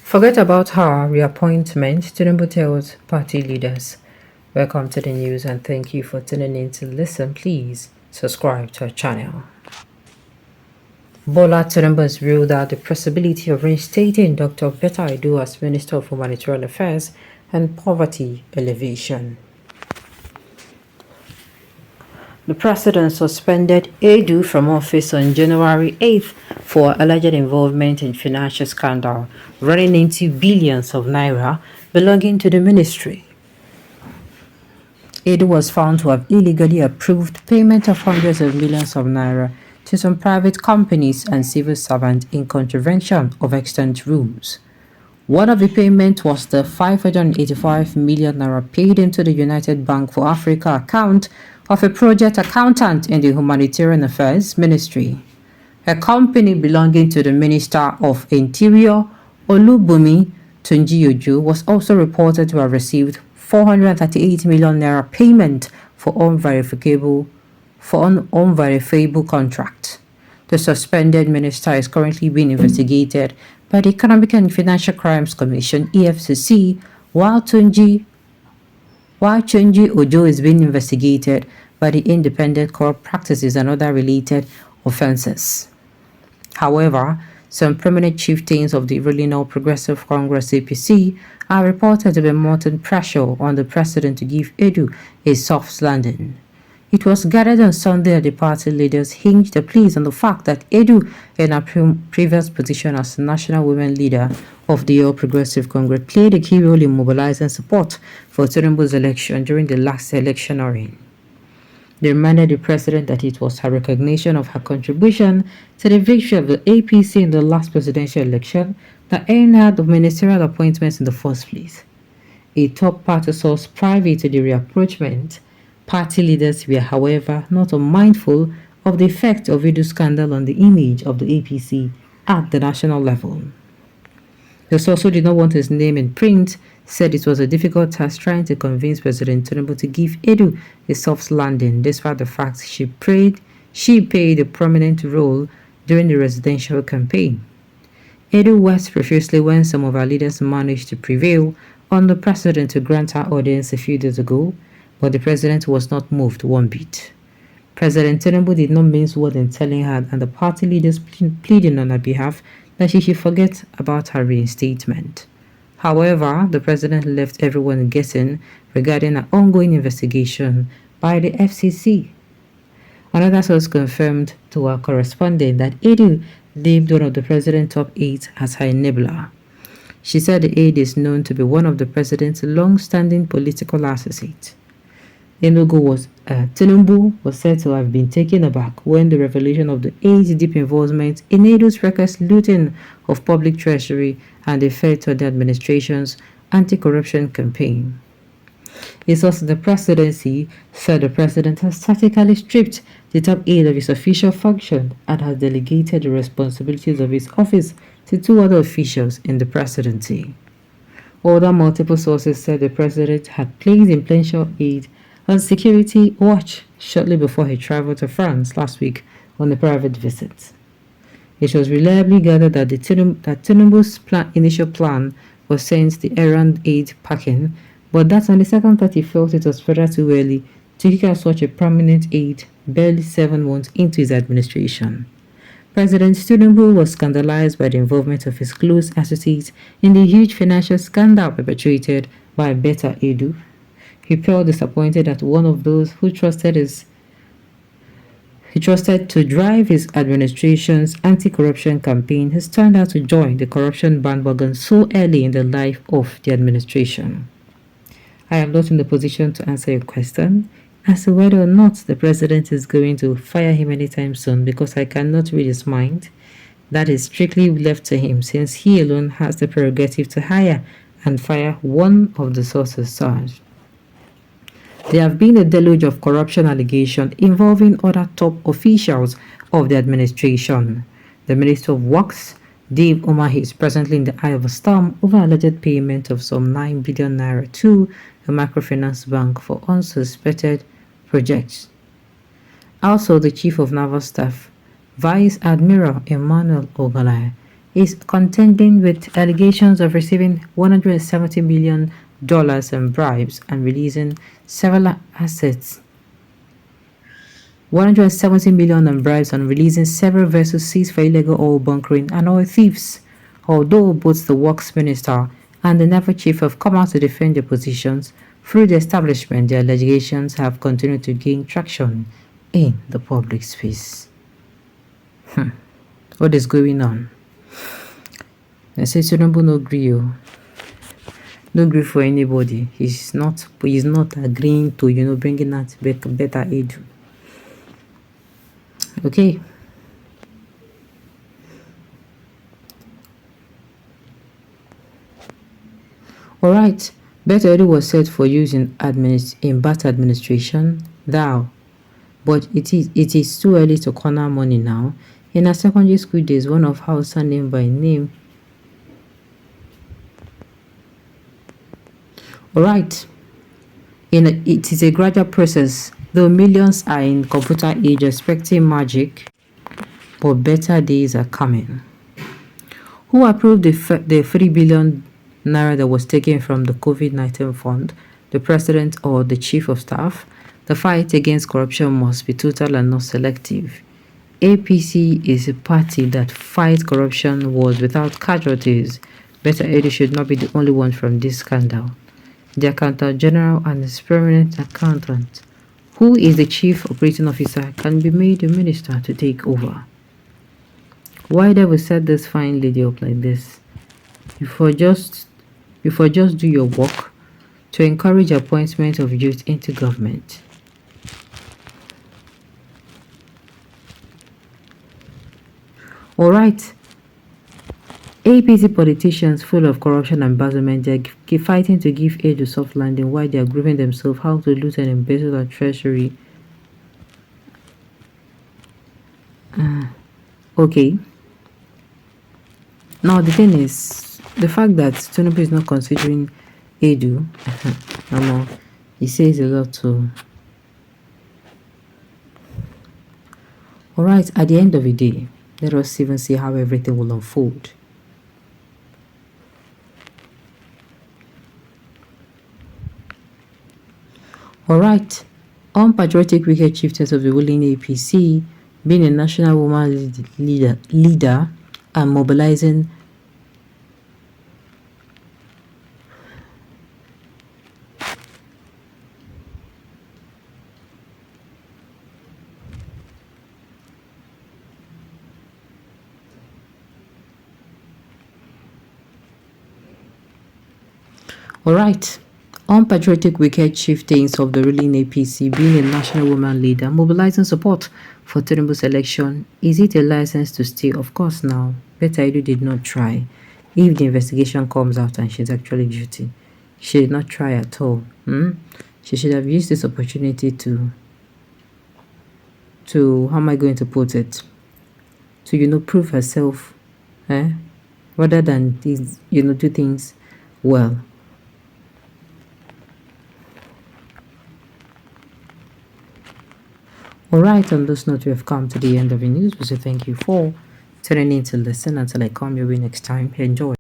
Forget about her reappointment, Tinubu tells party leaders. Welcome to the news and thank you for tuning in to listen. Please subscribe to our channel. Bola Tinubu has ruled out the possibility of reinstating Dr. Betta Edu as Minister of Humanitarian Affairs and Poverty Alleviation. The president suspended Edu from office on January 8th for alleged involvement in financial scandal running into billions of naira belonging to the ministry. Edu was found to have illegally approved payment of hundreds of millions of naira to some private companies and civil servants in contravention of extant rules. One of the payments was the 585 million naira paid into the United Bank for Africa account of a project accountant in the Humanitarian Affairs Ministry. A company belonging to the Minister of Interior, Olubunmi Tunji-Ojo, was also reported to have received 438 million naira payment for unverifiable contract. The suspended minister is currently being investigated by the Economic and Financial Crimes Commission (EFCC), while Tunji Ojo is being investigated by the Independent Corrupt Practices and other related offenses. However, some prominent chieftains of the ruling All Progressive Congress (APC) are reported to be mounting pressure on the president to give Edu a soft landing. It was gathered on Sunday that the party leaders hinged the pleas on the fact that Edu, in her previous position as national women leader of the All Progressive Congress, played a key role in mobilizing support for Tinubu's election during the last electioneering. They reminded the president that it was her recognition of her contribution to the victory of the APC in the last presidential election that earned her the ministerial appointments in the first place. A top party source privy to the reapproachment, party leaders were, however, not unmindful of the effect of Edu's scandal on the image of the APC at the national level. The source, who did not want his name in print, said it was a difficult task trying to convince President Tinubu to give Edu a soft landing, despite the fact she played a prominent role during the residential campaign. Edu wept profusely when some of our leaders managed to prevail on the president to grant her audience a few days ago, but the president was not moved one bit. President Tinubu did not mince words in telling her and the party leaders pleading on her behalf that she should forget about her reinstatement. However, the president left everyone guessing regarding an ongoing investigation by the FCC. Another source confirmed to our correspondent that Edu named one of the president's top aides as her enabler. She said the aide is known to be one of the president's long-standing political associates. Tinubu was said to have been taken aback when the revelation of the aide's deep involvement in Edu's reckless looting of public treasury and the effect on the administration's anti-corruption campaign. A source in the presidency said the president has tactically stripped the top aide of his official function and has delegated the responsibilities of his office to two other officials in the presidency. Other multiple sources said the president had placed influential aide on security watch shortly before he traveled to France last week on a private visit. It was reliably gathered that Tinubu's initial plan was sent the errand aide packing, but that on the second thought he felt it was further too early to kick out such a prominent aide barely 7 months into his administration. President Tinubu was scandalized by the involvement of his close associates in the huge financial scandal perpetrated by Betta Edu. He felt disappointed that one of those who trusted to drive his administration's anti-corruption campaign has turned out to join the corruption bandwagon so early in the life of the administration. I am not in the position to answer your question as to whether or not the president is going to fire him anytime soon, because I cannot read his mind. That is strictly left to him, since he alone has the prerogative to hire and fire one of the sources charged. There have been a deluge of corruption allegations involving other top officials of the administration. The Minister of Works, Dave Umahi, is presently in the eye of a storm over alleged payment of some 9 billion naira to a microfinance bank for unsuspected projects. Also, the Chief of Naval Staff, Vice Admiral Emmanuel Ogalai, is contending with allegations of receiving $170 million in bribes and releasing several assets. 170 million in bribes and releasing several vessels seized for illegal oil bunkering and oil thieves. Although both the Works Minister and the Naval Chief have come out to defend their positions, through the establishment, their allegations have continued to gain traction in the public space. What is going on? They say Tinubu no gree for anybody. He's not agreeing to bringing out Betta Edu. Okay. All right. Betta Edu was set for use in Bata administration, but it is too early to corner money now. In her secondary school days, one of Hausa name by name. All right. It is a gradual process, though millions are in computer age expecting magic, but better days are coming. Who approved the 3 billion naira that was taken from the COVID-19 fund? The president or the chief of staff? The fight against corruption must be total and not selective. APC is a party that fights corruption wars without casualties. Betta Edu should not be the only one from this scandal. The Accountant General and his permanent accountant, who is the chief operating officer, can be made a minister to take over. Why did we set this fine lady up like this? Before just do your work to encourage appointment of youth into government. All right. APC politicians full of corruption and embezzlement, they are fighting to give aid to soft landing while they are grooving themselves how to loot and embezzle our treasury. Okay. Now the thing is, the fact that Tinubu is not considering Edu, he says a lot too. All right. At the end of the day, let us even see how everything will unfold. All right, unpatriotic wicked chieftains of the ruling APC, being a national woman leader and mobilizing All right. Unpatriotic wicked chieftains of the ruling APC, being a national woman leader, mobilizing support for Tinubu's election. Is it a license to steal? Of course now. Betta Edu did not try. If the investigation comes out and she's actually guilty, she did not try at all. She should have used this opportunity to how am I going to put it? To, prove herself, rather than these, do things well. Alright, on this note, we have come to the end of the news. We say thank you for tuning in to listen. Until I come your way next time. Enjoy.